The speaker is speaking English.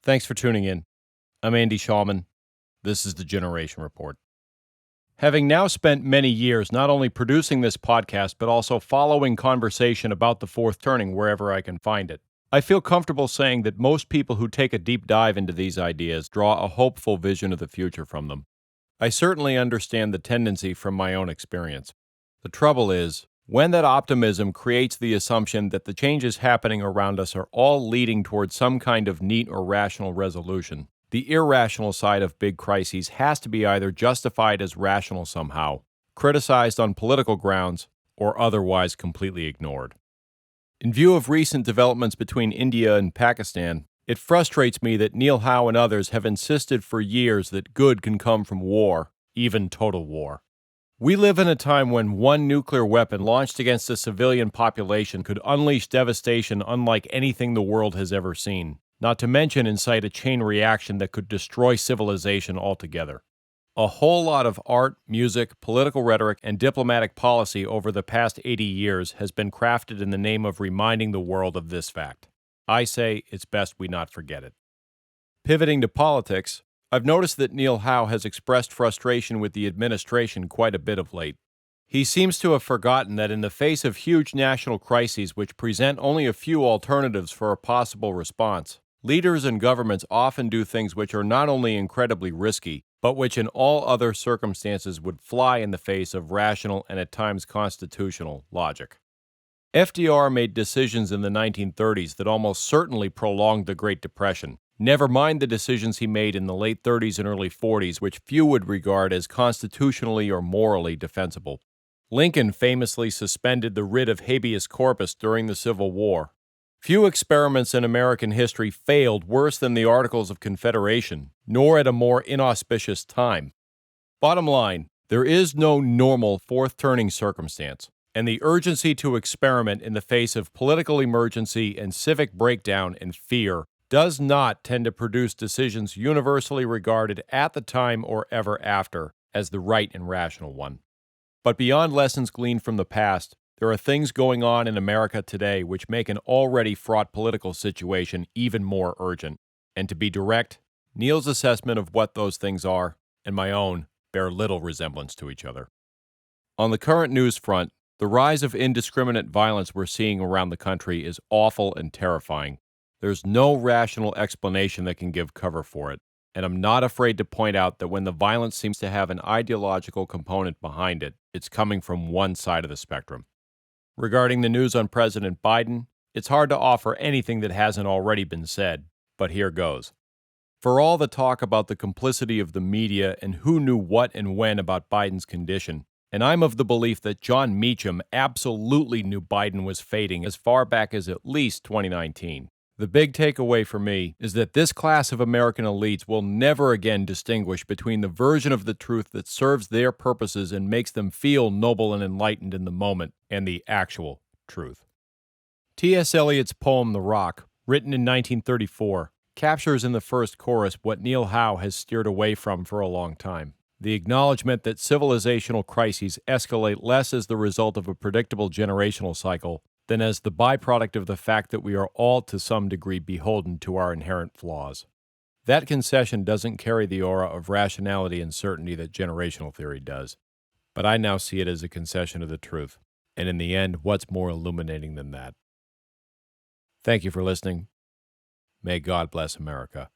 Thanks for tuning in. I'm Andy Schallman. This is the Generation Report. Having now spent many years not only producing this podcast, but also following conversation about the fourth turning wherever I can find it, I feel comfortable saying that most people who take a deep dive into these ideas draw a hopeful vision of the future from them. I certainly understand the tendency from my own experience. The trouble is, when that optimism creates the assumption that the changes happening around us are all leading towards some kind of neat or rational resolution, the irrational side of big crises has to be either justified as rational somehow, criticized on political grounds, or otherwise completely ignored. In view of recent developments between India and Pakistan, it frustrates me that Neil Howe and others have insisted for years that good can come from war, even total war. We live in a time when one nuclear weapon launched against a civilian population could unleash devastation unlike anything the world has ever seen, not to mention incite a chain reaction that could destroy civilization altogether. A whole lot of art, music, political rhetoric, and diplomatic policy over the past 80 years has been crafted in the name of reminding the world of this fact. I say it's best we not forget it. Pivoting to politics, I've noticed that Neil Howe has expressed frustration with the administration quite a bit of late. He seems to have forgotten that in the face of huge national crises which present only a few alternatives for a possible response, leaders and governments often do things which are not only incredibly risky, but which in all other circumstances would fly in the face of rational and at times constitutional logic. FDR made decisions in the 1930s that almost certainly prolonged the Great Depression. Never mind the decisions he made in the late 30s and early 40s, which few would regard as constitutionally or morally defensible. Lincoln famously suspended the writ of habeas corpus during the Civil War. Few experiments in American history failed worse than the Articles of Confederation, nor at a more inauspicious time. Bottom line, there is no normal fourth turning circumstance, and the urgency to experiment in the face of political emergency and civic breakdown and fear does not tend to produce decisions universally regarded at the time or ever after as the right and rational one. But beyond lessons gleaned from the past, there are things going on in America today which make an already fraught political situation even more urgent. And to be direct, Neil's assessment of what those things are, and my own, bear little resemblance to each other. On the current news front, the rise of indiscriminate violence we're seeing around the country is awful and terrifying. There's no rational explanation that can give cover for it, and I'm not afraid to point out that when the violence seems to have an ideological component behind it, it's coming from one side of the spectrum. Regarding the news on President Biden, it's hard to offer anything that hasn't already been said, but here goes. For all the talk about the complicity of the media and who knew what and when about Biden's condition, and I'm of the belief that John Meacham absolutely knew Biden was fading as far back as at least 2019. The big takeaway for me is that this class of American elites will never again distinguish between the version of the truth that serves their purposes and makes them feel noble and enlightened in the moment and the actual truth. T.S. Eliot's poem The Rock, written in 1934, captures in the first chorus what Neil Howe has steered away from for a long time. The acknowledgement that civilizational crises escalate less as the result of a predictable generational cycle than as the byproduct of the fact that we are all to some degree beholden to our inherent flaws. That concession doesn't carry the aura of rationality and certainty that generational theory does, but I now see it as a concession of the truth, and in the end, what's more illuminating than that? Thank you for listening. May God bless America.